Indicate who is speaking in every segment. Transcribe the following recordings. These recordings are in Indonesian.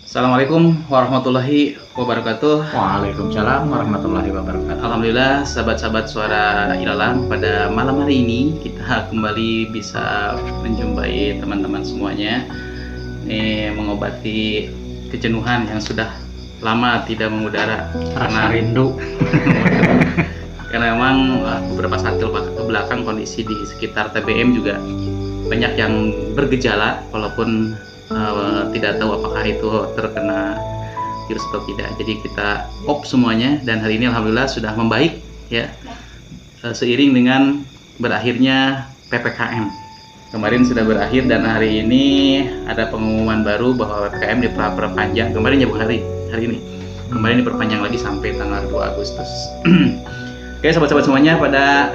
Speaker 1: Assalamualaikum warahmatullahi wabarakatuh.
Speaker 2: Waalaikumsalam warahmatullahi wabarakatuh.
Speaker 1: Alhamdulillah sahabat-sahabat suara ilalang, pada malam hari ini kita kembali bisa menjumpai teman-teman semuanya. Ini mengobati kejenuhan yang sudah lama tidak mengudara
Speaker 2: Rasa rindu.
Speaker 1: karena memang beberapa saat ke belakang kondisi di sekitar TBM juga banyak yang bergejala, walaupun tidak tahu apakah itu terkena virus atau tidak. Jadi kita semuanya, dan hari ini alhamdulillah sudah membaik ya, seiring dengan berakhirnya PPKM. Kemarin sudah berakhir dan hari ini ada pengumuman baru bahwa PPKM diperpanjang. Kemarin ya hari ini kemarin diperpanjang lagi sampai tanggal 2 Agustus. Oke sahabat-sahabat semuanya, pada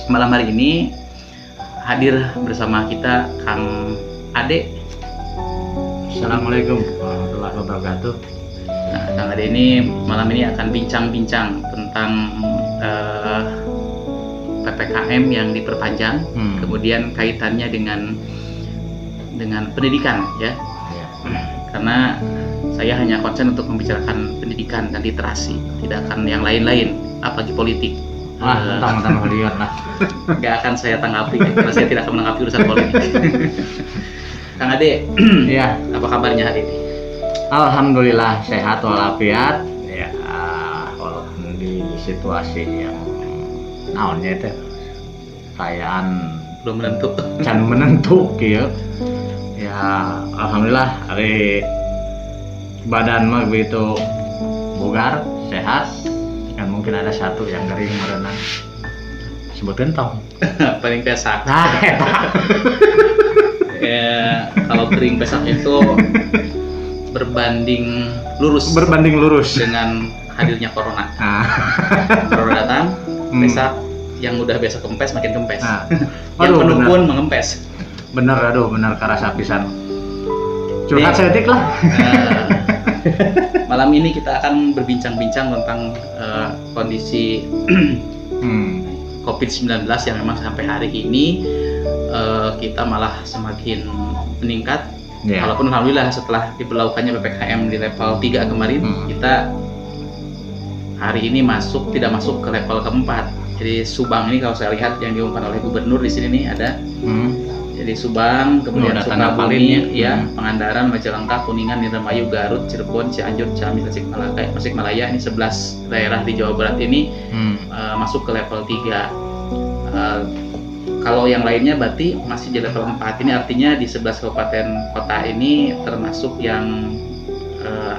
Speaker 1: malam hari ini hadir bersama kita Kang Ade.
Speaker 2: Assalamualaikum warahmatullahi wabarakatuh.
Speaker 1: Nah, Kang Ade ini malam ini akan bincang-bincang tentang PPKM yang diperpanjang, kemudian kaitannya dengan pendidikan ya. Karena saya hanya konsen untuk membicarakan pendidikan dan literasi, tidak akan yang lain-lain, apalagi politik.
Speaker 2: Tentang lihat lah.
Speaker 1: Nggak akan saya tanggapi karena saya tidak akan menanggapi urusan politik. Kang Ade,
Speaker 2: Ya,
Speaker 1: apa kabarnya hari ini?
Speaker 2: alhamdulillah sehat walafiat. Ya, walaupun di situasi yang naonnya itu kayaan
Speaker 1: Belum menentu.
Speaker 2: can menentu kieu. Ya, alhamdulillah hari badan mah begitu bugar, sehat. Kan mungkin ada satu yang kering merenang. Sebutkan tong.
Speaker 1: Paling pesak.
Speaker 2: Nah, eta.
Speaker 1: Ya, kalau kering pesak itu berbanding lurus dengan hadirnya corona.
Speaker 2: Nah.
Speaker 1: Corona datang, pesak, yang udah biasa kempes makin kempes.
Speaker 2: Nah.
Speaker 1: Yang penuh
Speaker 2: bener.
Speaker 1: pun mengempes.
Speaker 2: Bener, bener karasa pisan. Curhat setik lah.
Speaker 1: Malam ini kita akan berbincang-bincang tentang kondisi COVID-19 yang memang sampai hari ini kita malah semakin meningkat.
Speaker 2: Yeah.
Speaker 1: Walaupun alhamdulillah setelah diberlakukannya PPKM di level 3 kemarin, kita hari ini tidak masuk ke level keempat. Jadi Subang ini kalau saya lihat yang diumumkan oleh gubernur di sini nih ada. Jadi Subang, kemudian Sukabumi, ya, Pangandaran, Majalengka, Kuningan, Indramayu, Garut, Cirebon, Cianjur, Ciamis, Tasikmalaya, ini 11 daerah di Jawa Barat ini masuk ke level 3. Kalau yang lainnya berarti masih di level 4. Ini artinya di 11 kabupaten kota ini termasuk yang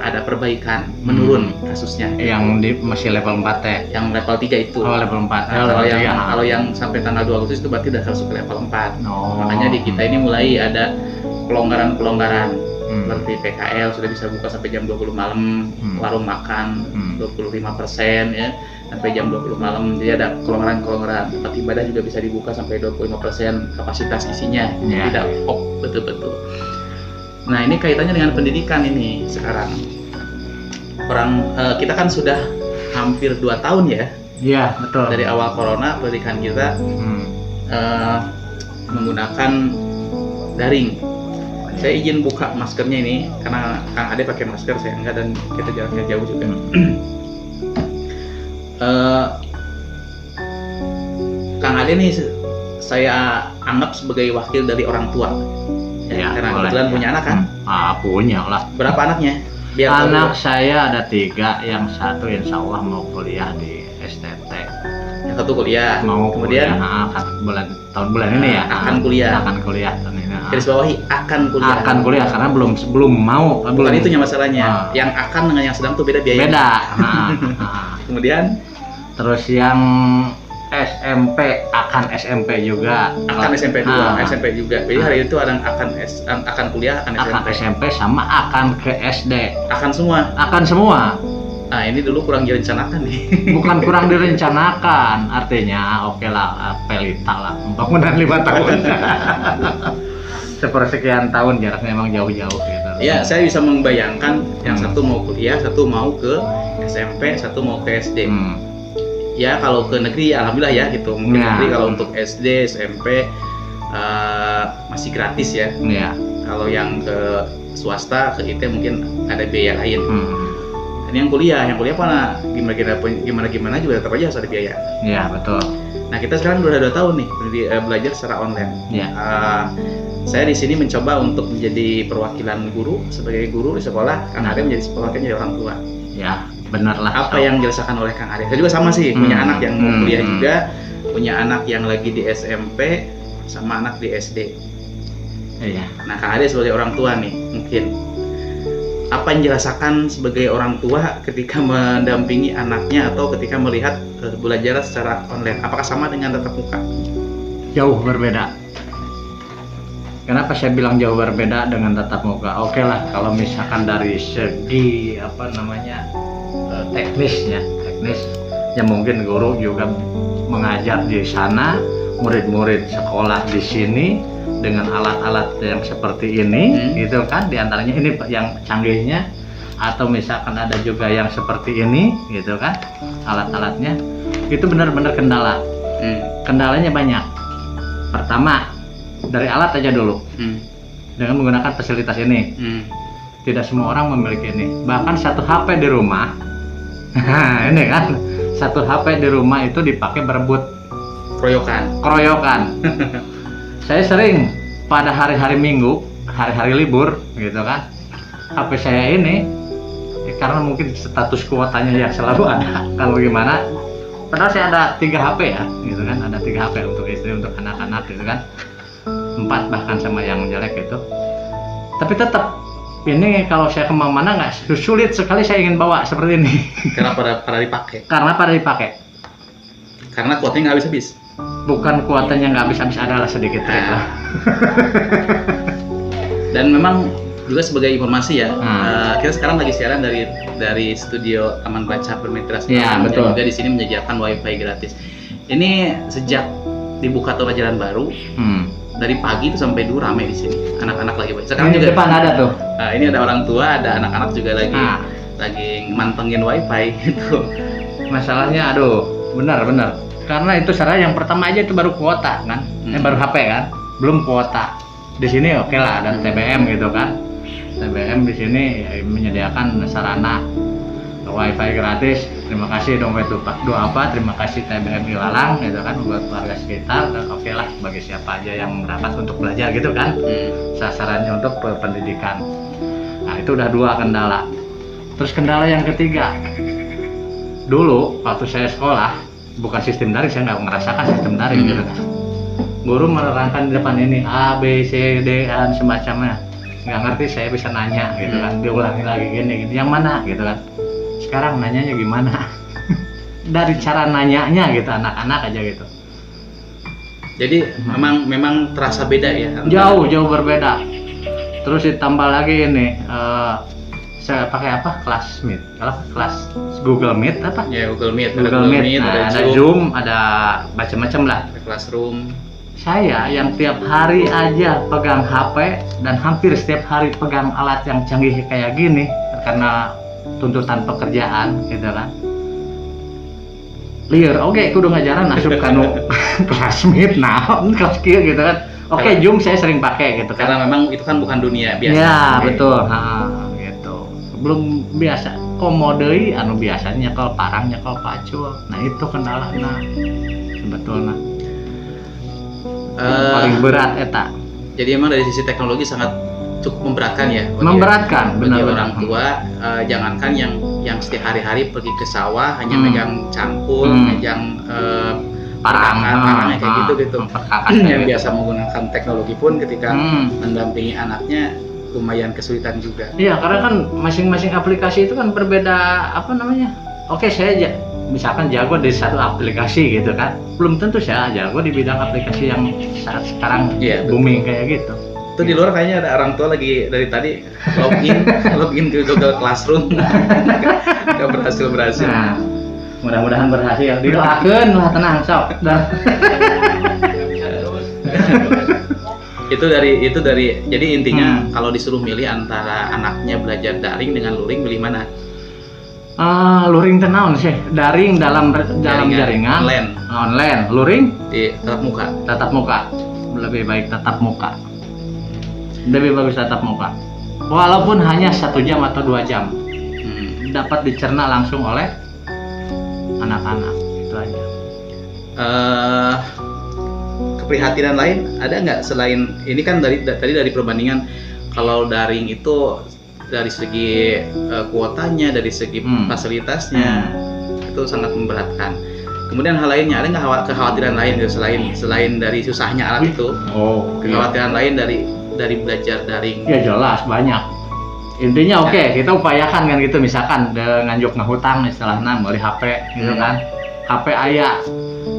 Speaker 1: ada perbaikan, menurun kasusnya.
Speaker 2: Yang masih level 4 teh.
Speaker 1: Yang level 3 itu.
Speaker 2: Oh, level 4.
Speaker 1: Kalau yang sampai tanggal 2 Agustus itu berarti udah masuk ke level 4.
Speaker 2: Oh.
Speaker 1: Makanya di kita ini mulai ada pelonggaran-pelonggaran. Seperti PKL sudah bisa buka sampai jam 20 malam, warung makan 25% ya, sampai jam 20 malam. Jadi ada kelonggaran-kelonggaran. Tempat ibadah juga bisa dibuka sampai 25% kapasitas isinya. Tidak betul-betul. Nah, ini kaitannya dengan pendidikan ini sekarang. Kita kan sudah hampir 2 tahun ya.
Speaker 2: Iya, betul.
Speaker 1: Dari awal corona pendidikan kita menggunakan daring. Saya izin buka maskernya ini karena Kang Ade pakai masker, saya enggak, dan kita jaraknya jauh juga. Kang Ade nih saya anggap sebagai wakil dari orang tua.
Speaker 2: Ya,
Speaker 1: karena
Speaker 2: boleh,
Speaker 1: kebetulan punya anak kan?
Speaker 2: Punya lah.
Speaker 1: Berapa anaknya?
Speaker 2: Anak saya ada 3, yang satu insya Allah mau kuliah di STT.
Speaker 1: Yang satu kuliah.
Speaker 2: Kemudian tahun bulan ini ya.
Speaker 1: Akan kuliah tahun ini. Garis bawahi akan kuliah.
Speaker 2: Akan kuliah karena belum mau.
Speaker 1: Bukan itunya masalahnya. Yang akan dengan yang sedang tuh beda biaya.
Speaker 2: Beda.
Speaker 1: Kemudian
Speaker 2: terus yang SMP akan SMP juga.
Speaker 1: Akan SMP juga. Jadi hari itu akan kuliah, akan
Speaker 2: SMP sama akan ke SD.
Speaker 1: Akan semua. Nah, ini dulu kurang direncanakan nih.
Speaker 2: Bukan kurang direncanakan, artinya oke lah, pelita lah. Bangunan 5 tahun. Sepersekian tahun jaraknya memang jauh-jauh gitu.
Speaker 1: Ya, saya bisa membayangkan yang satu mau kuliah, satu mau ke SMP, satu mau ke SD. Ya kalau ke negeri alhamdulillah ya gitu, mungkin negeri kalau untuk SD, SMP masih gratis ya.
Speaker 2: Iya.
Speaker 1: Kalau yang ke swasta, ke IT mungkin ada biaya lain.
Speaker 2: Hmm.
Speaker 1: Dan yang kuliah mana gimana juga tetap aja harus ada biaya.
Speaker 2: Iya, betul.
Speaker 1: Nah, kita sekarang udah 2 tahun nih belajar secara online.
Speaker 2: Iya.
Speaker 1: Saya di sini mencoba untuk menjadi perwakilan guru, sebagai guru di sekolah. Kang Arya menjadi perwakilan dari orang tua.
Speaker 2: Ya, benar lah.
Speaker 1: Apa yang dirasakan oleh Kang Arya? Saya juga sama sih, punya anak yang mau kuliah juga, punya anak yang lagi di SMP, sama anak di SD.
Speaker 2: Iya.
Speaker 1: Nah, Kang Arya sebagai orang tua nih, mungkin apa yang dirasakan sebagai orang tua ketika mendampingi anaknya atau ketika melihat belajar secara online? Apakah sama dengan tatap muka?
Speaker 2: Jauh berbeda. Kenapa saya bilang jauh berbeda dengan tatap muka? Oke lah, kalau misalkan dari segi teknis, ya mungkin guru juga mengajar di sana, murid-murid sekolah di sini dengan alat-alat yang seperti ini, gitu kan? Diantaranya ini yang canggihnya, atau misalkan ada juga yang seperti ini, gitu kan? Alat-alatnya itu benar-benar kendala. Kendalanya banyak. Pertama, dari alat aja dulu. Dengan menggunakan fasilitas ini, tidak semua orang memiliki ini. Bahkan satu HP di rumah, ini kan, satu HP di rumah itu dipakai berebut. Keroyokan. Saya sering pada hari-hari Minggu, hari-hari libur, gitu kan, HP saya ini, karena mungkin status kuotanya yang selalu ada. Kalau gimana? Padahal saya ada 3 HP ya, gitu kan, ada 3 HP untuk istri, untuk anak-anak, gitu kan. 4 bahkan sama yang jelek itu. Tapi tetap ini kalau saya kemana-mana nggak sulit sekali saya ingin bawa seperti ini.
Speaker 1: Karena pada dipakai. Karena kuotanya nggak habis-habis.
Speaker 2: Bukan kuotanya nggak habis-habis, adalah sedikit trik lah.
Speaker 1: Dan memang juga sebagai informasi ya, kita sekarang lagi siaran dari studio Taman Baca Permitra
Speaker 2: Semarang. Betul.
Speaker 1: Juga di sini menyediakan wifi gratis. Ini sejak dibuka tol Jalan Baru. Dari pagi itu sampai dulu ramai di sini, anak-anak lagi baca. Sekarang juga
Speaker 2: depan ada tuh.
Speaker 1: Ini ada orang tua, ada anak-anak juga lagi mantengin wifi gitu.
Speaker 2: Masalahnya, benar. Karena itu cara yang pertama aja itu baru kuota kan, baru HP kan, belum kuota. Di sini oke lah, dan TBM gitu kan. TBM di sini menyediakan sarana wifi gratis. Terima kasih terima kasih TBM Ilalang gitu kan, buat warga sekitar, dan oke lah bagi siapa aja yang mendapat untuk belajar gitu kan. Sasarannya untuk pendidikan. Nah, itu udah 2 kendala. Terus kendala yang ketiga, dulu waktu saya sekolah bukan sistem daring, saya nggak merasakan sistem daring gitu kan. Guru menerangkan di depan ini A, B, C, D, dan semacamnya, nggak ngerti, saya bisa nanya gitu kan, diulangi lagi gini, yang mana gitu kan. Sekarang nanyanya gimana? Dari cara nanyanya gitu, anak-anak aja gitu.
Speaker 1: Jadi memang terasa beda ya?
Speaker 2: Jauh berbeda. Terus ditambah lagi ini, saya pakai apa? Classmeet, kelas Google Meet apa?
Speaker 1: Ya, Google Meet.
Speaker 2: Nah, ada Zoom, ada macam-macam lah.
Speaker 1: Ada Classroom.
Speaker 2: Saya yang tiap hari aja pegang HP dan hampir setiap hari pegang alat yang canggih kayak gini karena tuntutan pekerjaan gitu kan. Liar, oke, kudu ngajaran asup kanu Classmeet, kelas kieu gitu kan. Oke, Zoom saya sering pakai gitu kan.
Speaker 1: Karena memang itu kan bukan dunia biasa.
Speaker 2: Ya, betul. Gitu. Belum biasa komodei anu biasanya nyekel parang, nyekel pacul. Nah, itu kendalana. Sebetulnya. Paling berat eta.
Speaker 1: Jadi emang dari sisi teknologi sangat cukup memberatkan ya.
Speaker 2: Memberatkan,
Speaker 1: bagi orang tua. Jangankan yang setiap hari-hari pergi ke sawah hanya megang cangkul, megang parangnya kayak gitu. Yang biasa menggunakan teknologi pun ketika mendampingi anaknya lumayan kesulitan juga.
Speaker 2: Iya, karena kan masing-masing aplikasi itu kan berbeda Oke, saya misalkan jago di satu aplikasi gitu kan, belum tentu saya jago di bidang aplikasi yang saat sekarang booming kayak gitu.
Speaker 1: Itu di luar kayaknya ada orang tua lagi dari tadi login ke Google Classroom nggak berhasil.
Speaker 2: Nah, mudah-mudahan berhasil. Didoakeun lah, tenang sok.
Speaker 1: Itu dari jadi intinya kalau disuruh milih antara anaknya belajar daring dengan luring, milih mana?
Speaker 2: Luring tenaun sih, daring dalam jaringan online, luring
Speaker 1: di tatap muka.
Speaker 2: lebih baik tatap muka. Lebih bagus tatap muka. Walaupun hanya 1 jam atau 2 jam. Dapat dicerna langsung oleh anak-anak. Itu aja.
Speaker 1: Keprihatinan lain ada nggak selain ini kan tadi dari perbandingan kalau daring itu dari segi kuotanya, dari segi fasilitasnya itu sangat memberatkan. Kemudian hal lainnya ada nggak kekhawatiran lain gitu, selain dari susahnya alat itu? Kekhawatiran lain dari belajar daring?
Speaker 2: Ya jelas banyak. Intinya kita upayakan kan gitu, misalkan nganjuk ngehutang istilahnya beli HP gitu kan. HP ayah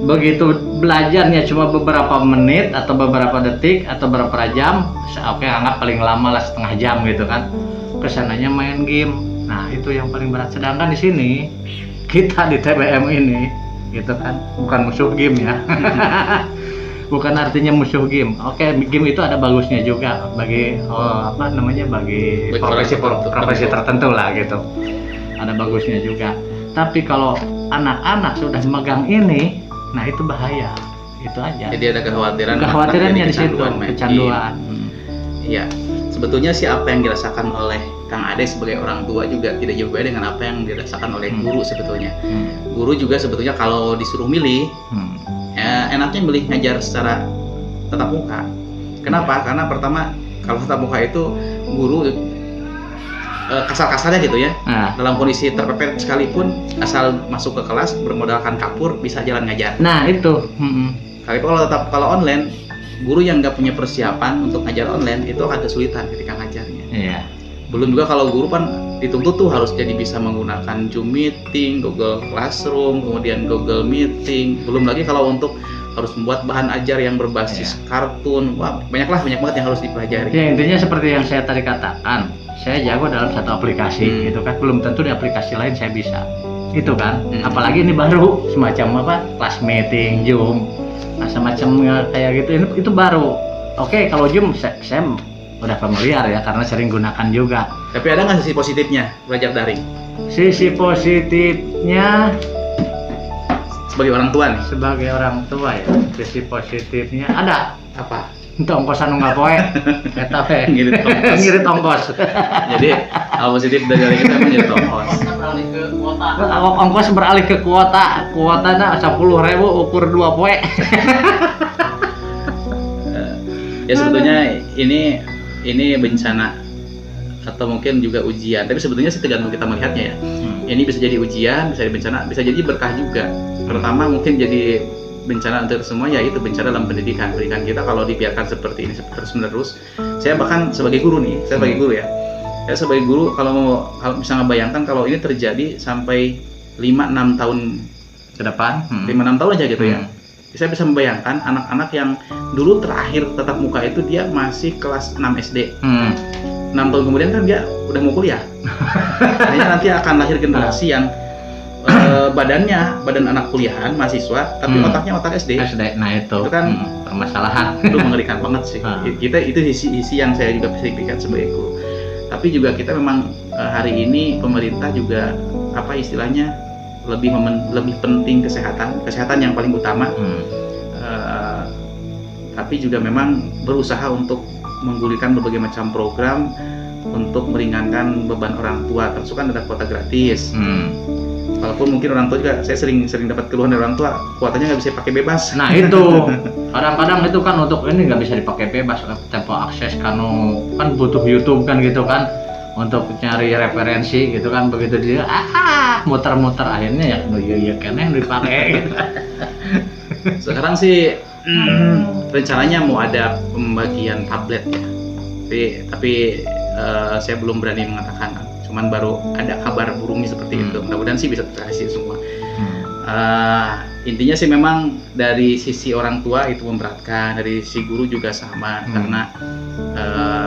Speaker 2: begitu belajarnya cuma beberapa menit atau beberapa detik atau beberapa jam, anggap paling lama lah setengah jam gitu kan. Kesananya main game. Nah, itu yang paling berat. Sedangkan di sini kita di TBM ini gitu kan, bukan musuh game ya. Bukan artinya musuh game. Game itu ada bagusnya juga bagi bagi profesi tertentu lah gitu. Ada bagusnya juga. Tapi kalau anak-anak sudah megang ini, nah itu bahaya. Itu aja.
Speaker 1: Jadi ada
Speaker 2: kekhawatirannya di situ, kecanduan.
Speaker 1: Iya. Sebetulnya sih apa yang dirasakan oleh Kang Ade sebagai orang tua juga tidak jauh beda dengan apa yang dirasakan oleh guru sebetulnya. Guru juga sebetulnya kalau disuruh milih, ya enaknya milih ngajar secara tatap muka. Kenapa? Karena pertama kalau tatap muka itu guru kasar-kasarnya gitu ya. Dalam kondisi terpepet sekalipun asal masuk ke kelas bermodalkan kapur bisa jalan ngajar.
Speaker 2: Nah itu.
Speaker 1: Kalau online guru yang nggak punya persiapan untuk ngajar online itu akan kesulitan ketika ngajarnya.
Speaker 2: Iya.
Speaker 1: Belum juga kalau guru kan dituntut tuh harus jadi bisa menggunakan Zoom Meeting, Google Classroom, kemudian Google Meeting. Belum lagi kalau untuk harus membuat bahan ajar yang berbasis kartun. Wah, banyak banget yang harus dipelajari.
Speaker 2: Ya intinya seperti yang saya tadi katakan, saya jago dalam satu aplikasi gitu kan, belum tentu di aplikasi lain saya bisa. Itu kan, apalagi ini baru semacam class meeting, Zoom, semacam kayak gitu, itu baru. Kalau Zoom saya udah familiar ya karena sering gunakan juga.
Speaker 1: Tapi ada nggak sisi positifnya belajar daring?
Speaker 2: Sisi positifnya
Speaker 1: sebagai orang tua nih?
Speaker 2: Sebagai orang tua ya, sisi positifnya ada.
Speaker 1: Apa?
Speaker 2: Itu ongkosan nggak poe, eta teh
Speaker 1: ngirit ongkos. Jadi hal positif dari kita menjadi ongkos.
Speaker 2: Ongkos beralih ke kuota, kuotanya 10.000 ukur 2 poe.
Speaker 1: Ya sebetulnya ini bencana atau mungkin juga ujian, tapi sebetulnya sih tergantung kita melihatnya ya. Ini bisa jadi ujian, bisa jadi bencana, bisa jadi berkah juga. Pertama mungkin jadi bencana untuk semua, yaitu bencana dalam pendidikan kita kalau dibiarkan seperti ini terus menerus. Saya bahkan sebagai guru nih, saya sebagai guru kalau bisa ngebayangkan kalau ini terjadi sampai 5-6 tahun
Speaker 2: ke depan,
Speaker 1: 5-6 tahun aja gitu ya. Saya bisa membayangkan anak-anak yang dulu terakhir tatap muka itu dia masih kelas 6 SD. 6 tahun kemudian kan dia udah mau kuliah. Kayaknya nanti akan lahir generasi yang badan anak kuliahan, mahasiswa, tapi otaknya otak SD.
Speaker 2: Nah itu
Speaker 1: kan
Speaker 2: permasalahan.
Speaker 1: Itu mengerikan banget sih. Kita itu isi yang saya juga pikirkan sebagai guru. Tapi juga kita memang hari ini pemerintah juga istilahnya lebih penting kesehatan yang paling utama. Tapi juga memang berusaha untuk menggulirkan berbagai macam program untuk meringankan beban orang tua. Termasuk kan ada kuota gratis. Walaupun mungkin orang tua juga, saya sering dapat keluhan dari orang tua, kuotanya nggak bisa dipakai bebas.
Speaker 2: Nah itu, kadang-kadang itu kan untuk ini nggak bisa dipakai bebas, tempo akses kan butuh YouTube kan gitu kan, untuk nyari referensi gitu kan, begitu dia muter-muter akhirnya ya kayaknya yang dipakai. Gitu.
Speaker 1: Sekarang sih rencananya mau ada pembagian tablet ya, tapi saya belum berani mengatakan. Cuman baru ada kabar burungnya seperti itu. Mudah-mudahan sih bisa terrealisasi semua. Intinya sih memang dari sisi orang tua itu memberatkan, dari sisi guru juga sama karena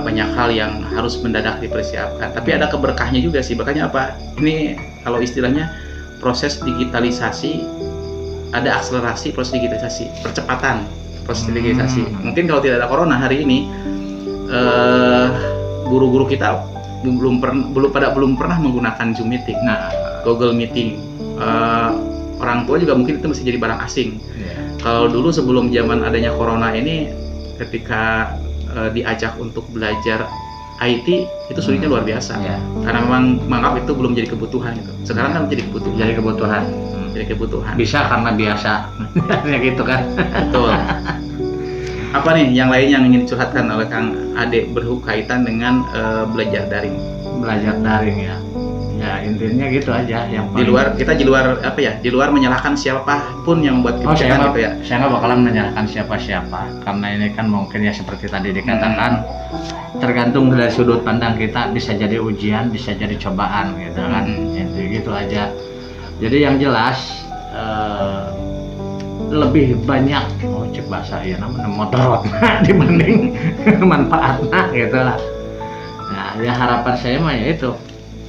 Speaker 1: banyak hal yang harus mendadak dipersiapkan. Tapi ada keberkahnya juga sih. Berkahnya apa? Ini kalau istilahnya proses digitalisasi, ada akselerasi proses digitalisasi, percepatan proses digitalisasi. Mungkin kalau tidak ada corona hari ini, guru-guru kita belum pernah menggunakan Zoom Meeting, Google Meeting. Orang tua juga mungkin itu masih jadi barang asing. Kalau dulu sebelum zaman adanya corona ini, ketika diajak untuk belajar IT itu sulitnya luar biasa.
Speaker 2: Ya.
Speaker 1: Karena memang menganggap itu belum jadi kebutuhan gitu. Sekarang kan jadi kebutuhan.
Speaker 2: Jadi kebutuhan.
Speaker 1: Jadi kebutuhan.
Speaker 2: Bisa karena biasa. Ya gitu kan.
Speaker 1: Betul. Apa nih yang lain yang ingin dicurhatkan oleh Kang Ade berkaitan dengan belajar daring?
Speaker 2: Belajar daring ya. Ya intinya gitu aja yang
Speaker 1: Di luar kita di luar apa ya? Di luar menyalahkan siapapun yang membuat kebijakan gitu ya.
Speaker 2: Saya nggak bakalan menyalahkan siapa-siapa karena ini kan mungkin ya seperti tadi dikatakan tergantung dari sudut pandang kita, bisa jadi ujian, bisa jadi cobaan gitu kan. Gitu aja. Jadi yang jelas lebih banyak cek bahasa ya namanya motorot dibanding manfaatnya gitu lah. Nah ya harapan saya mah ya itu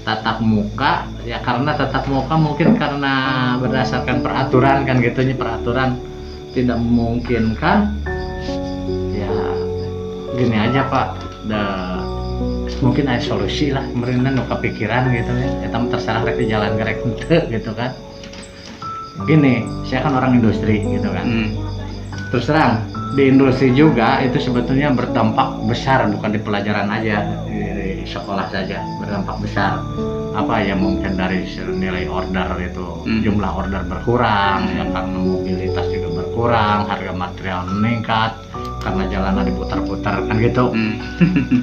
Speaker 2: tatap muka ya, karena tatap muka mungkin karena berdasarkan peraturan kan gitu, peraturan tidak memungkinkan ya gini aja Pak, mungkin ada solusi lah pemerintah nu kepikiran gitu ya, kita terserah rek di jalan gerek gitu kan. Gini, saya kan orang industri gitu kan. Terus terang di industri juga itu sebetulnya berdampak besar, bukan di pelajaran aja, di sekolah saja berdampak besar. Apa ya, mungkin dari nilai order itu jumlah order berkurang ya, karena mobilitas juga berkurang, harga material meningkat karena jalanan diputar-putar kan gitu.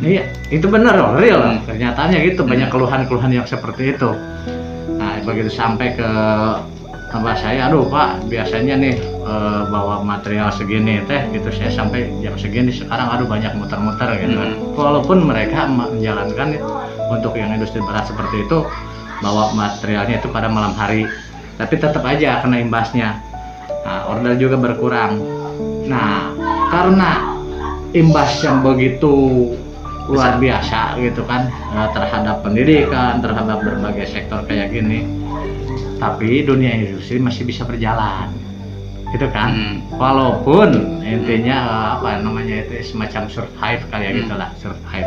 Speaker 2: Iya, itu benar loh, real. Kenyataannya gitu, banyak keluhan-keluhan yang seperti itu. Nah, begitu sampai ke tambah saya, aduh Pak, biasanya nih bawa material segini teh gitu, saya sampai jam segini, sekarang aduh banyak muter-muter gitu kan. Walaupun mereka menjalankan untuk yang industri berat seperti itu bawa materialnya itu pada malam hari, tapi tetap aja kena imbasnya. Nah, order juga berkurang. Nah, karena imbas yang begitu luar biasa gitu kan terhadap pendidikan, terhadap berbagai sektor kayak gini, tapi dunia industri masih bisa berjalan gitu kan. Walaupun intinya apa namanya itu semacam survive kayak gitulah, survive.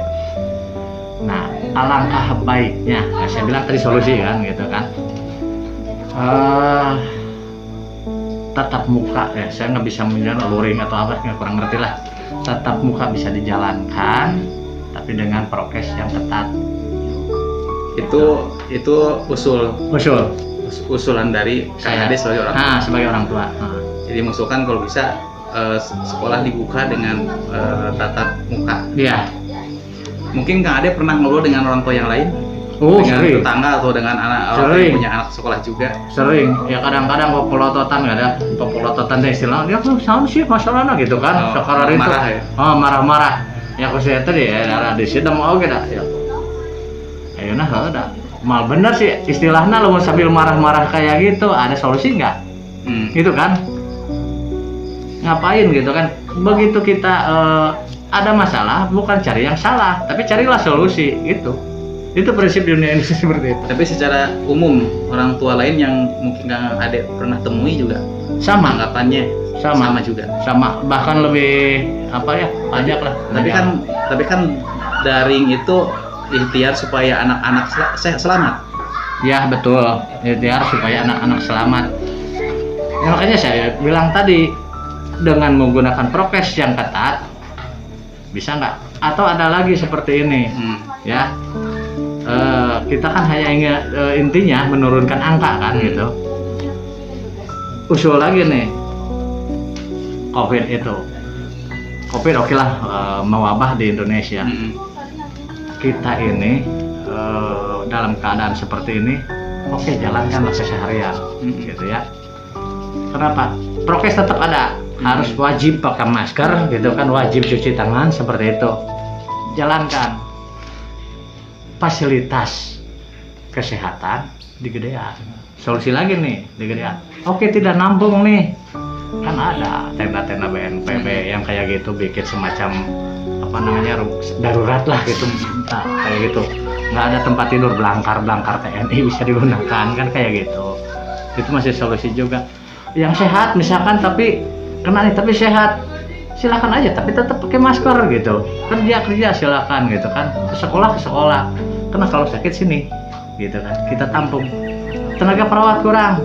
Speaker 2: Nah, alangkah baiknya, saya bilang tadi solusi kan gitu kan, tatap muka ya, saya nggak bisa bilang luring atau apa, kurang ngerti lah. Tatap muka bisa dijalankan tapi dengan prokes yang ketat.
Speaker 1: Itu usulan dari Kang Ade sebagai orang tua.
Speaker 2: Sebagai orang tua.
Speaker 1: Jadi mengusulkan kalau bisa sekolah dibuka dengan tatap muka.
Speaker 2: Iya.
Speaker 1: Mungkin Kang Ade pernah ngobrol dengan orang tua yang lain? Dengan
Speaker 2: sering.
Speaker 1: tetangga atau dengan anak orang yang punya anak sekolah juga?
Speaker 2: Sering. Ya kadang-kadang pelototan nggak ada, pelototan teh istilahnya, ya sama sih masalahnya gitu kan. Sekarang itu
Speaker 1: marah ya?
Speaker 2: Marah-marah. Ya aku saya tadi ya ada di sini mau oke dah ya. Ayo nah ada. Mal bener sih istilahnya, lo mau sambil marah-marah kayak gitu, ada solusi nggak? Gitu kan? Ngapain gitu kan? Begitu kita ada masalah, bukan cari yang salah, tapi carilah solusi gitu. Itu prinsip dunia industri seperti itu.
Speaker 1: Tapi secara umum orang tua lain yang mungkin Kang Ade pernah temui juga
Speaker 2: sama
Speaker 1: anggapannya sama juga.
Speaker 2: Sama, bahkan lebih apa ya, banyak lah.
Speaker 1: Tapi kan daring itu ikhtiar supaya anak-anak selamat.
Speaker 2: Ya betul, ikhtiar supaya anak-anak selamat. Ya, makanya saya bilang tadi, dengan menggunakan prokes yang ketat bisa nggak? Atau ada lagi seperti ini ya, kita kan hanya ingin intinya menurunkan angka kan gitu. Usul lagi nih, COVID oke lah, mewabah di Indonesia. Kita ini dalam keadaan seperti ini, oke, jalankanlah keseharian gitu ya. Kenapa? Prokes tetap ada, harus wajib pakai masker gitu kan, wajib cuci tangan seperti itu. Jalankan. Fasilitas kesehatan digedean. Solusi lagi nih, digedean. Oke, tidak nampung nih, kan ada tenda-tenda BNPB yang kayak gitu, bikin semacam apa namanya darurat lah gitu, nah, kayak gitu. Nggak ada tempat tidur, belangkar TNI bisa digunakan kan kayak gitu. Itu masih solusi juga. Yang sehat misalkan tapi kena nih tapi sehat, silakan aja tapi tetap pakai masker gitu. Kerja silakan gitu kan, ke sekolah karena kalau sakit sini gitu kan kita tampung. Tenaga perawat kurang,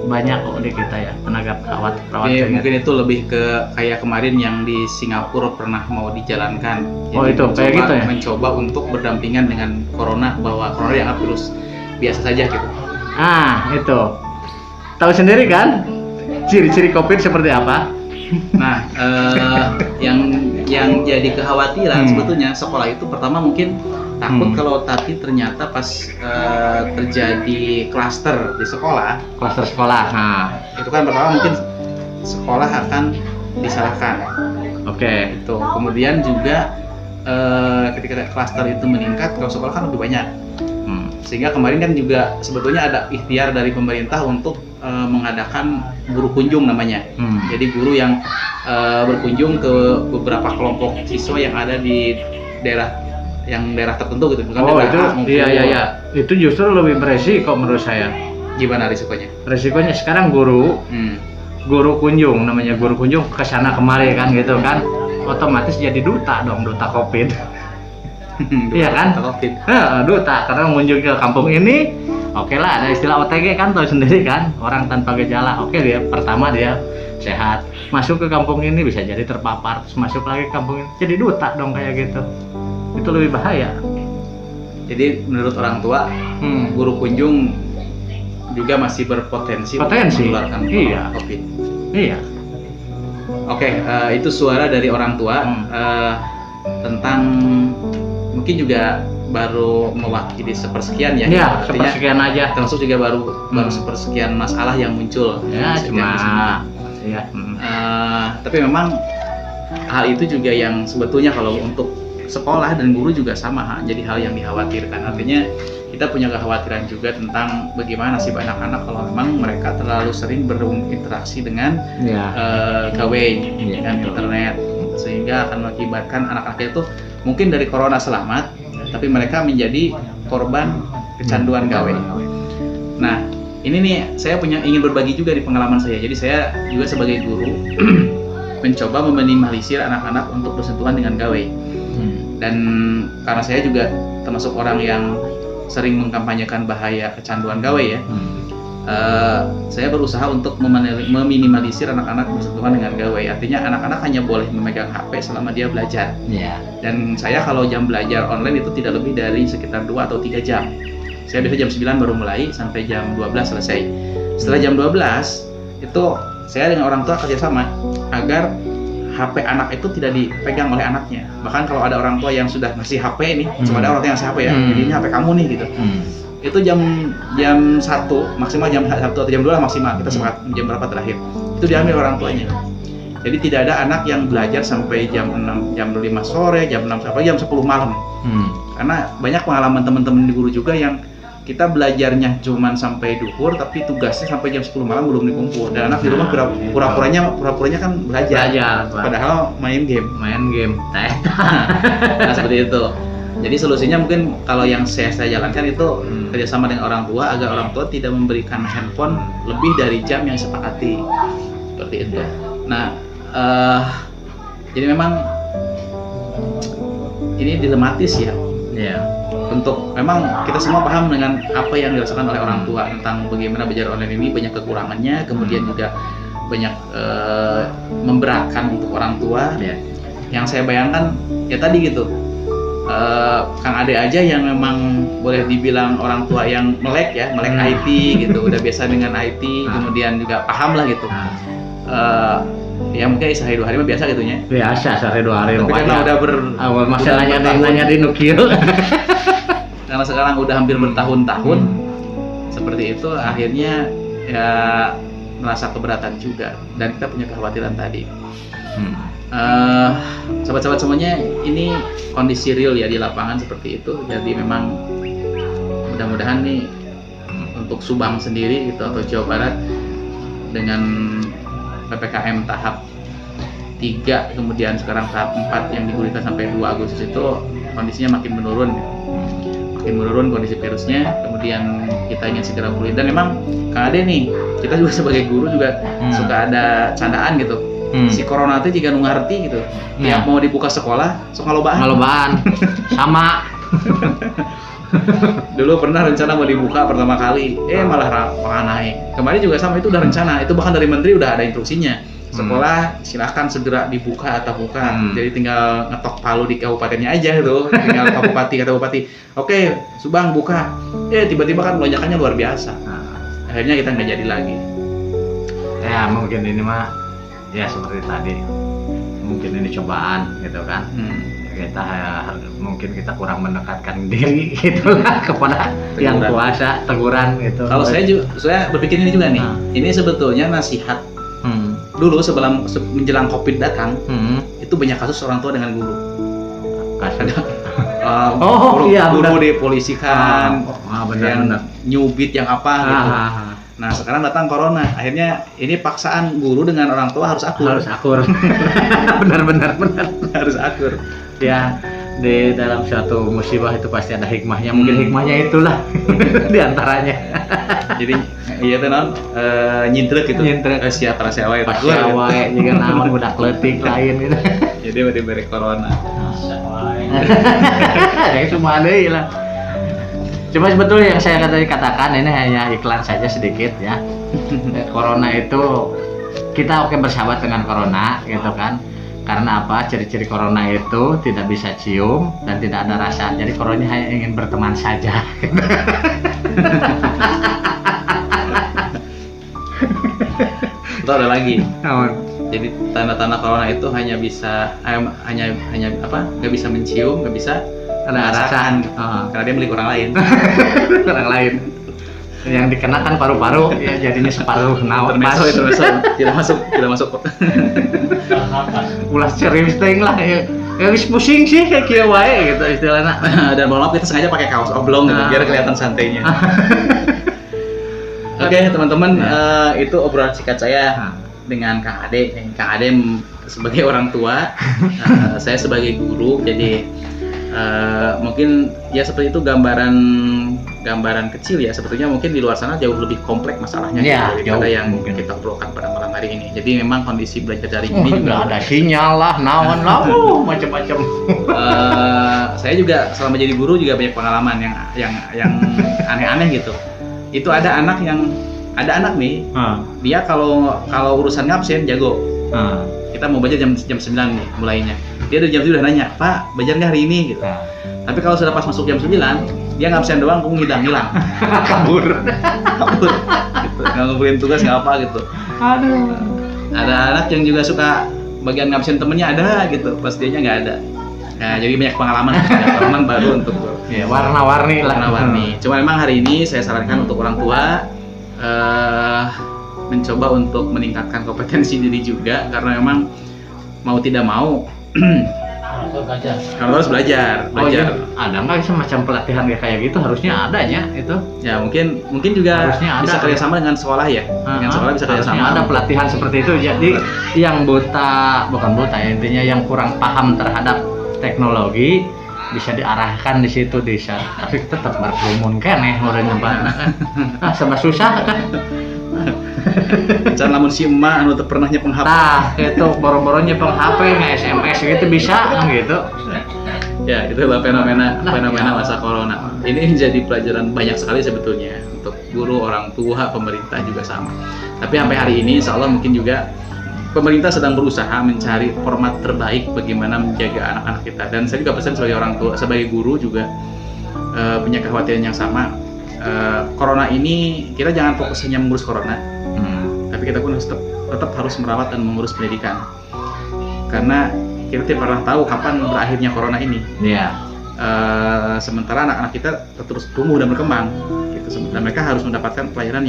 Speaker 2: banyak kok di kita ya tenaga perawat
Speaker 1: Jadi mungkin itu lebih ke kayak kemarin yang di Singapura pernah mau dijalankan.
Speaker 2: Oh, itu kayak gitu ya?
Speaker 1: Mencoba untuk berdampingan dengan corona, bahwa corona dianggap virus biasa saja gitu.
Speaker 2: Itu tahu sendiri kan ciri-ciri COVID seperti apa?
Speaker 1: Nah, yang jadi kekhawatiran sebetulnya sekolah itu pertama mungkin takut kalau tapi ternyata pas terjadi klaster di sekolah.
Speaker 2: Klaster sekolah.
Speaker 1: Itu kan pertama mungkin sekolah akan disalahkan.
Speaker 2: Oke.
Speaker 1: Itu kemudian juga ketika klaster itu meningkat, kalau sekolah kan lebih banyak. Sehingga kemarin kan juga sebetulnya ada ikhtiar dari pemerintah untuk mengadakan guru kunjung namanya. Jadi guru yang berkunjung ke beberapa kelompok siswa yang ada di daerah tertentu gitu.
Speaker 2: Iya. Itu justru lebih beresiko menurut saya.
Speaker 1: Gimana risikonya?
Speaker 2: Resikonya sekarang guru kunjung, namanya guru kunjung ke sana kemari kan gitu kan. Otomatis jadi duta COVID. Iya kan? Duta karena mengunjungi ke kampung ini. Oke lah, ada istilah OTG kan, tahu sendiri kan, orang tanpa gejala. Oke, dia pertama dia sehat, masuk ke kampung ini bisa jadi terpapar, terus masuk lagi ke kampung ini, jadi duta dong kayak gitu. Itu lebih bahaya.
Speaker 1: Jadi menurut orang tua, guru kunjung juga masih berpotensi untuk menularkan COVID.
Speaker 2: Iya.
Speaker 1: Oke, itu suara dari orang tua tentang mungkin juga baru mewakili sepersekian ya.
Speaker 2: Iya, sepersekian aja.
Speaker 1: Termasuk juga baru sepersekian masalah yang muncul.
Speaker 2: Ya, cuma. Iya.
Speaker 1: Tapi memang hal itu juga yang sebetulnya kalau untuk sekolah dan guru juga sama, jadi hal yang dikhawatirkan. Artinya kita punya kekhawatiran juga tentang bagaimana nasib anak-anak kalau memang mereka terlalu sering berinteraksi dengan gawai, dengan internet, sehingga akan mengakibatkan anak-anak itu mungkin dari corona selamat, tapi mereka menjadi korban kecanduan gawe. Nah, ini nih saya ingin berbagi juga di pengalaman saya. Jadi saya juga sebagai guru mencoba meminimalisir anak-anak untuk bersentuhan dengan gawe. Dan karena saya juga termasuk orang yang sering mengkampanyekan bahaya kecanduan gawe ya, saya berusaha untuk meminimalisir anak-anak bersentuhan dengan gawai. Artinya anak-anak hanya boleh memegang HP selama dia belajar. Dan saya kalau jam belajar online itu tidak lebih dari sekitar 2 atau 3 jam. Saya biasa jam 9 baru mulai sampai jam 12 selesai. Setelah jam 12 itu saya dengan orang tua kerjasama agar HP anak itu tidak dipegang oleh anaknya. Bahkan kalau ada orang tua yang sudah ngasih HP nih, cuma ada orang tua yang ngasih HP ya, jadi ini HP kamu nih gitu. Itu jam 1 maksimal, jam 1 atau jam 2 lah maksimal, kita sepakat jam berapa terakhir itu diambil orang tuanya. Jadi tidak ada anak yang belajar sampai jam 6, jam 5 sore, jam 6 sampai jam 10 malam. Karena banyak pengalaman teman-teman di guru juga yang kita belajarnya cuman sampai duhur tapi tugasnya sampai jam 10 malam belum dikumpul, dan anak di rumah pura-puranya kan belajar padahal main game. Nah, seperti itu. Jadi solusinya mungkin kalau yang saya jalankan itu kerjasama dengan orang tua agar orang tua tidak memberikan handphone lebih dari jam yang sepakati, seperti itu. Nah, jadi memang ini dilematis ya. Untuk memang kita semua paham dengan apa yang dirasakan oleh orang tua tentang bagaimana belajar online ini banyak kekurangannya, kemudian juga banyak memberatkan untuk orang tua. Yang saya bayangkan ya tadi gitu. Kang Ade aja yang memang boleh dibilang orang tua yang melek IT gitu, udah biasa dengan IT, kemudian juga paham lah gitu. Ya mungkin sehari 2 hari mah biasa gitunya.
Speaker 2: Biasa sehari 2 hari.
Speaker 1: Tapi karena udah
Speaker 2: masalahnya nanya di nukil.
Speaker 1: Karena sekarang udah hampir bertahun-tahun seperti itu, akhirnya ya merasa keberatan juga, dan kita punya kekhawatiran tadi. Sobat-sobat semuanya, ini kondisi real ya di lapangan seperti itu. Jadi memang mudah-mudahan nih untuk Subang sendiri gitu atau Jawa Barat dengan PPKM tahap 3 kemudian sekarang tahap 4 yang digulirkan sampai 2 Agustus itu kondisinya makin menurun kondisi virusnya, kemudian kita ingin segera pulih. Dan memang Kang Ade nih, kita juga sebagai guru juga suka ada candaan gitu. Si corona itu jika ngerti gitu, tiap mau dibuka sekolah sok ngalobaan
Speaker 2: sama
Speaker 1: Dulu pernah rencana mau dibuka pertama kali, malah naik. Kemarin juga sama, itu udah rencana, itu bahkan dari menteri udah ada instruksinya. Sekolah silahkan segera dibuka atau bukan. Jadi tinggal ngetok palu di kabupatennya aja gitu. Tinggal kata bupati, oke, Subang buka. Tiba-tiba kan lonjakannya luar biasa. Akhirnya kita nggak jadi lagi.
Speaker 2: Ya mungkin ini mah ya seperti tadi. Mungkin ini cobaan gitu kan. Mungkin kita kurang mendekatkan diri gitulah kepada yang kuasa, teguran gitu.
Speaker 1: Kalau saya berpikir ini juga nih. Ini sebetulnya nasihat. Dulu sebelum menjelang Covid datang, itu banyak kasus orang tua dengan guru. Guru dipolisikan, yang nyubit yang apa gitu. Nah sekarang datang corona, akhirnya ini paksaan guru dengan orang tua harus akur. benar harus akur.
Speaker 2: Ya di dalam suatu musibah itu pasti ada hikmahnya. Mungkin hikmahnya itulah diantaranya. Jadi
Speaker 1: iya tuh non nyintrek gitu. Siapa wae
Speaker 2: pas wae juga naon budak leutik lain gitu.
Speaker 1: Jadi mau diberi corona.
Speaker 2: Ya cuma deui lah. Cuma sebetulnya yang saya tadi katakan ini hanya iklan saja sedikit ya. Corona itu kita bersahabat dengan corona gitu kan. Karena apa? Ciri-ciri corona itu tidak bisa cium dan tidak ada rasa. Jadi corona hanya ingin berteman saja.
Speaker 1: Itu ada lagi. Jadi tanda-tanda corona itu hanya bisa nggak bisa mencium, nggak bisa
Speaker 2: ada rasa.
Speaker 1: Karena dia milik orang lain.
Speaker 2: Orang lain. Yang dikenakan paru-paru ya jadinya separuh naon pas.
Speaker 1: Itu tidak masuk.
Speaker 2: Ulah serius teuing lah ya. Geus pusing sih kayak kieu wae gitu istilahnya.
Speaker 1: Dan mohon maaf kita sengaja pakai kaos oblong gitu biar kelihatan santainya. Oke, teman-teman, itu obrolan singkat saya dengan Kang Ade. Kang Ade sebagai orang tua, saya sebagai guru, jadi mungkin ya seperti itu gambaran kecil ya. Sebetulnya mungkin di luar sana jauh lebih kompleks masalahnya daripada yang mungkin kita obrolkan pada malam hari ini. Jadi memang kondisi belajar daring ini juga
Speaker 2: ada sinyal lah, naon lah, macam-macam.
Speaker 1: Saya juga selama jadi guru juga banyak pengalaman yang aneh-aneh gitu. Itu ada anak nih, dia kalau urusan ngabsen jago. Kita mau belajar jam 9 nih mulainya. Dia dari jam 7 udah nanya, "Pak, belajar nggak hari ini?" gitu. Tapi kalau sudah pas masuk jam 9, dia ngabsen doang, hilang. Kabur. Gitu. Nggak ngumpulin tugas, nggak apa gitu.
Speaker 2: Aduh.
Speaker 1: Ada anak yang juga suka bagian ngabsen temennya ada gitu, pas dianya nggak ada. Nah, jadi banyak pengalaman baru untuk
Speaker 2: warna-warni.
Speaker 1: Cuma memang hari ini saya sarankan untuk orang tua mencoba untuk meningkatkan kompetensi diri juga, karena memang mau tidak mau harus belajar.
Speaker 2: Iya. Ada nggak semacam pelatihan kayak gitu? Harusnya adanya itu.
Speaker 1: Ya mungkin juga harusnya bisa kerjasama dengan sekolah ya. Dengan sekolah bisa kerjasama.
Speaker 2: Ada pelatihan seperti itu. Jadi yang bukan buta ya, intinya yang kurang paham terhadap teknologi bisa diarahkan di situ desa. Tapi tetap berkerumun keneh urang nyebana kan. Sama susah kan.
Speaker 1: Can lamun si emak anu teu pernah nyepeng HP.
Speaker 2: Tah, itu boro-boro nyepeng HP nge-SMS gitu bisa gitu.
Speaker 1: Ya, itu adalah fenomena masa corona. Ini menjadi pelajaran banyak sekali sebetulnya untuk guru, orang tua, pemerintah juga sama. Tapi sampai hari ini insya Allah mungkin juga pemerintah sedang berusaha mencari format terbaik bagaimana menjaga anak-anak kita. Dan saya juga pesan sebagai orang tua, sebagai guru juga punya kekhawatiran yang sama. Corona ini kita jangan fokus hanya mengurus corona, tapi kita pun tetap harus merawat dan mengurus pendidikan, karena kita tidak pernah tahu kapan berakhirnya corona ini. Sementara anak-anak kita terus tumbuh dan berkembang gitu, dan mereka harus mendapatkan pelayanan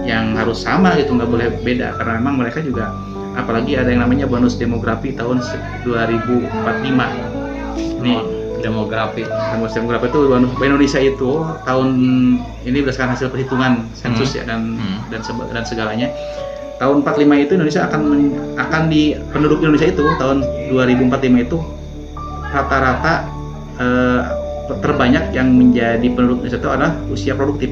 Speaker 1: yang harus sama gitu, nggak boleh beda, karena memang mereka juga, apalagi ada yang namanya bonus demografi tahun 2045 nih. Demografi itu Indonesia itu tahun ini berdasarkan hasil perhitungan sensus ya dan segalanya, tahun 45 itu Indonesia akan di penduduk Indonesia itu tahun 2045 itu rata-rata terbanyak yang menjadi penduduk Indonesia itu adalah usia produktif.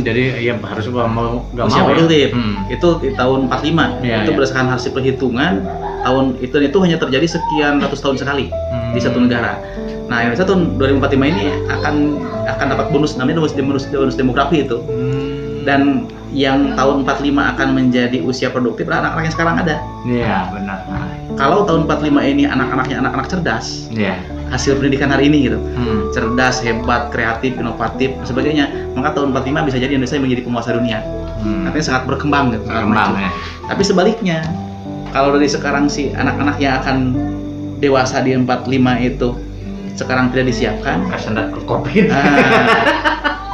Speaker 2: Jadi ya harus
Speaker 1: usia produktif itu di tahun 45 itu berdasarkan hasil perhitungan tahun itu hanya terjadi sekian ratus tahun sekali di satu negara. Nah, Indonesia tahun 2045 ini akan dapat bonus namanya bonus demografi itu. Dan yang tahun 45 akan menjadi usia produktif anak-anak yang sekarang ada.
Speaker 2: Iya, benar.
Speaker 1: Kalau tahun 45 ini anak-anaknya anak-anak cerdas,
Speaker 2: Iya.
Speaker 1: hasil pendidikan hari ini gitu, cerdas, hebat, kreatif, inovatif, dan sebagainya, maka tahun 45 bisa jadi Indonesia menjadi penguasa dunia. Artinya sangat berkembang gitu, sangat maju.
Speaker 2: Ya.
Speaker 1: Tapi sebaliknya, kalau dari sekarang si anak-anak yang akan dewasa di 45 itu sekarang tidak disiapkan,
Speaker 2: Kesendat COVID.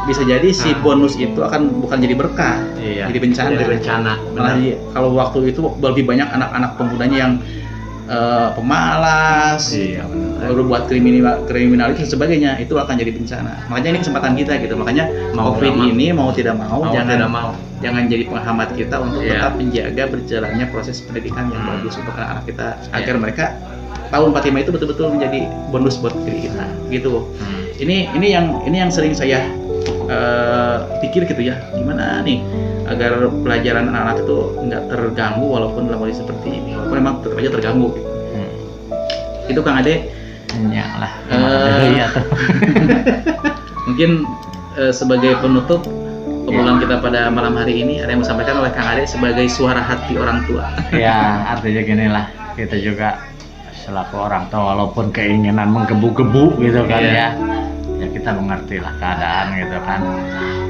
Speaker 1: bisa jadi si bonus itu akan bukan jadi berkah,
Speaker 2: Iya.
Speaker 1: jadi bencana.
Speaker 2: Jadi bencana.
Speaker 1: Malah kalau waktu itu lebih banyak anak-anak pemudanya yang pemalas,
Speaker 2: Iya, benar.
Speaker 1: baru buat kriminalitas dan sebagainya, itu akan jadi bencana. Makanya ini kesempatan kita gitu. Makanya COVID ini mau tidak mau jangan jadi penghambat kita untuk tetap menjaga berjalannya proses pendidikan yang bagus untuk anak-anak kita agar mereka tahun 45 itu betul-betul menjadi bonus buat diri kita gitu. Ini yang sering saya pikir gitu ya, gimana nih agar pelajaran anak-anak itu nggak terganggu walaupun dalam kondisi seperti ini, walaupun memang tetap aja terganggu gitu. Itu Kang Ade.
Speaker 2: Ya lah.
Speaker 1: Mungkin sebagai penutup obrolan kita pada malam hari ini, ada yang mau disampaikan oleh Kang Ade sebagai suara hati orang tua.
Speaker 2: Ya, artinya gini lah, kita juga selaku orang tua walaupun keinginan menggebu-gebu gitu kan ya kita mengerti lah keadaan gitu kan.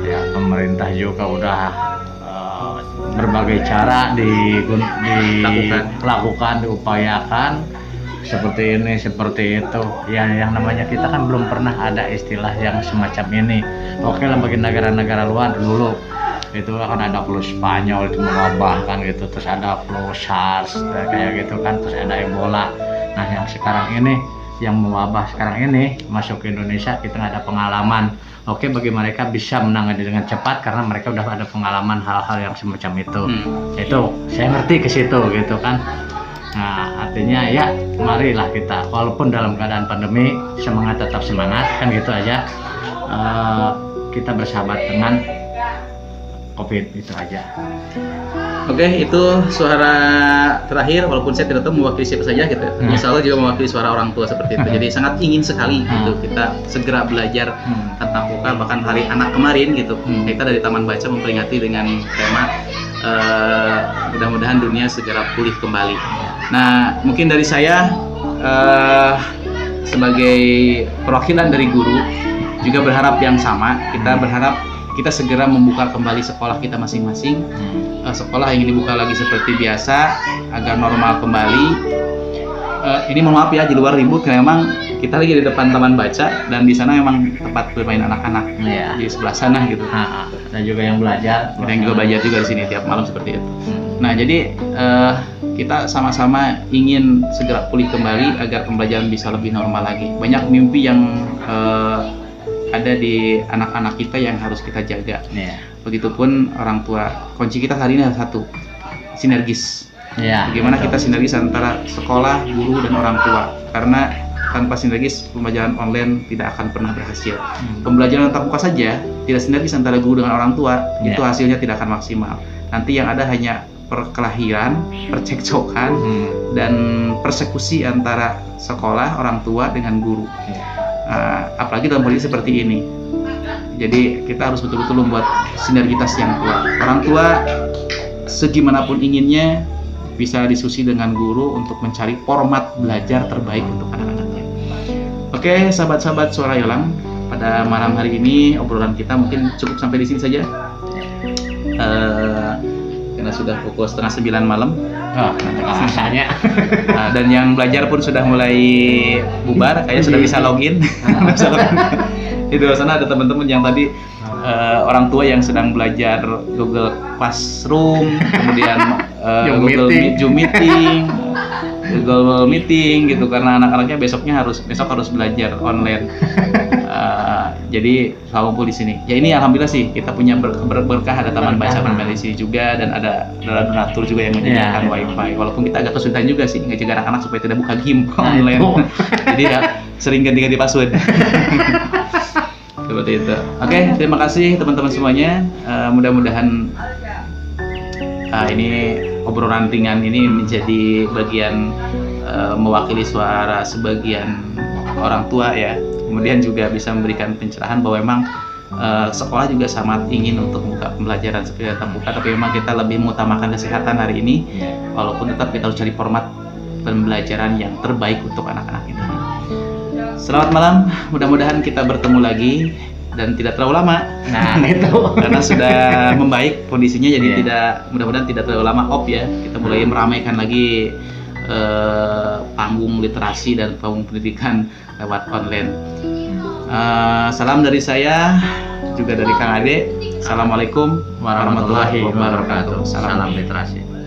Speaker 2: Ya, pemerintah juga udah berbagai cara dilakukan, diupayakan seperti ini, seperti itu. Ya, yang namanya kita kan belum pernah ada istilah yang semacam ini. Oke lah, bagi negara-negara luar dulu itu kan ada flu Spanyol itu mewabah kan gitu, terus ada flu SARS kayak gitu kan, terus ada Ebola. Nah, yang sekarang ini yang mewabah sekarang ini masuk ke Indonesia, kita nggak ada pengalaman. Oke, bagi mereka bisa menangani dengan cepat karena mereka udah ada pengalaman hal-hal yang semacam itu. Itu saya ngerti ke situ gitu kan. Nah, artinya ya marilah kita walaupun dalam keadaan pandemi tetap semangat kan gitu aja. Kita bersahabat dengan COVID itu aja.
Speaker 1: Oke, itu suara terakhir, walaupun saya tidak tahu mewakili siapa saja gitu. Insya Allah juga mewakili suara orang tua seperti itu. Jadi sangat ingin sekali gitu kita segera belajar tentang vokal. Bahkan hari anak kemarin gitu, kita dari Taman Baca memperingati dengan tema mudah-mudahan dunia segera pulih kembali. Nah, mungkin dari saya sebagai perwakilan dari guru juga berharap yang sama. Kita berharap kita segera membuka kembali sekolah kita masing-masing. Sekolah ingin dibuka lagi seperti biasa agar normal kembali. Ini mohon maaf ya di luar ribut karena memang kita lagi di depan Taman Baca dan di sana memang tempat bermain anak-anak di sebelah sana gitu.
Speaker 2: Dan juga yang belajar.
Speaker 1: Ada yang juga belajar juga di sini tiap malam seperti itu. Nah, jadi kita sama-sama ingin segera pulih kembali agar pembelajaran bisa lebih normal lagi. Banyak mimpi yang ada di anak-anak kita yang harus kita jaga. Begitupun orang tua. Kunci kita hari ini adalah satu, sinergis. Bagaimana kita sinergis antara sekolah, guru, dan orang tua. Karena tanpa sinergis pembelajaran online tidak akan pernah berhasil. Pembelajaran tatap muka saja tidak sinergis antara guru dengan orang tua, itu hasilnya tidak akan maksimal. Nanti yang ada hanya perkelahian, percekcokan, dan persekusi antara sekolah, orang tua dengan guru. Apalagi dalam kondisi seperti ini. Jadi kita harus betul-betul membuat sinergitas yang kuat. Orang tua segimanapun inginnya bisa diskusi dengan guru untuk mencari format belajar terbaik untuk anak-anaknya. Oke, sahabat-sahabat Suara Yolang, pada malam hari ini obrolan kita mungkin cukup sampai di sini saja. Karena sudah pukul 8:30 malam. Dan yang belajar pun sudah mulai bubar, kayaknya sudah bisa login. Di luar sana ada teman-teman yang tadi orang tua yang sedang belajar Google Classroom, kemudian Google Zoom Meeting, Google Meeting gitu, karena anak-anaknya besok harus belajar online. Jadi selalu ngumpul di sini. Ya ini alhamdulillah sih kita punya berkah, ada Taman Baca di sini juga, dan ada donatur juga yang menyediakan wifi. Walaupun kita agak kesulitan juga sih ngejaga anak-anak supaya tidak buka game online. Jadi ya sering ganti-ganti password. Seperti itu. Oke, terima kasih teman-teman semuanya. Mudah-mudahan ini obrolan ringan ini menjadi bagian mewakili suara sebagian orang tua ya. Kemudian juga bisa memberikan pencerahan bahwa memang sekolah juga sangat ingin untuk membuka pembelajaran seperti tatap muka, tapi memang kita lebih mengutamakan kesehatan hari ini, walaupun tetap kita harus cari format pembelajaran yang terbaik untuk anak-anak kita. Selamat malam, mudah-mudahan kita bertemu lagi dan tidak terlalu lama.
Speaker 2: Nah, itu
Speaker 1: Karena sudah membaik kondisinya, jadi mudah-mudahan tidak terlalu lama ya. Kita mulai meramaikan lagi panggung literasi dan panggung pendidikan lewat online. Salam dari saya, juga dari Kang Ade. Assalamualaikum warahmatullahi wabarakatuh.
Speaker 2: Salam literasi.